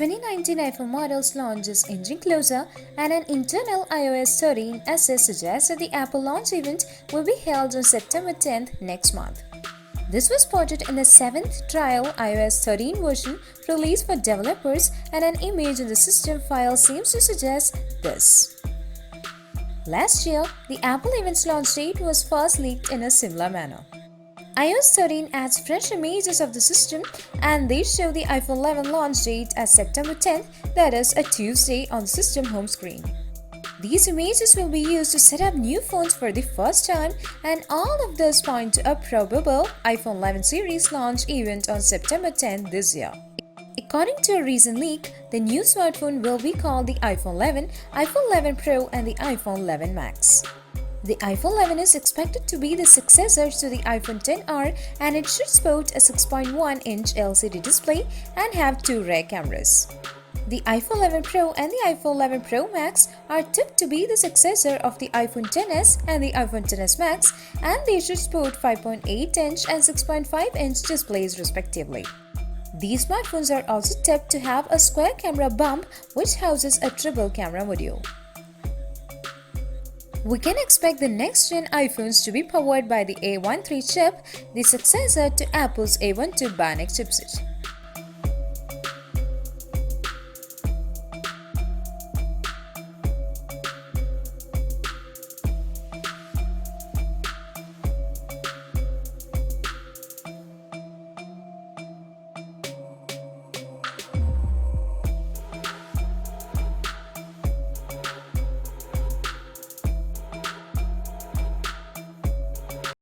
2019 iPhone models launches inching closer, and an internal iOS 13 essay suggests that the Apple launch event will be held on September 10th next month. This was spotted in the 7th trial iOS 13 version released for developers, and an image in the system file seems to suggest this. Last year, the Apple event's launch date was first leaked in a similar manner. iOS 13 adds fresh images of the system, and they show the iPhone 11 launch date as September 10th, that is, a Tuesday, on the system home screen. These images will be used to set up new phones for the first time, and all of this point to a probable iPhone 11 series launch event on September 10th this year. According to a recent leak, the new smartphone will be called the iPhone 11, iPhone 11 Pro, and the iPhone 11 Max. The iPhone 11 is expected to be the successor to the iPhone XR, and it should sport a 6.1-inch LCD display and have two rear cameras. The iPhone 11 Pro and the iPhone 11 Pro Max are tipped to be the successor of the iPhone XS and the iPhone XS Max, and they should sport 5.8-inch and 6.5-inch displays respectively. These smartphones are also tipped to have a square camera bump which houses a triple camera module. We can expect the next-gen iPhones to be powered by the A13 chip, the successor to Apple's A12 Bionic chipset.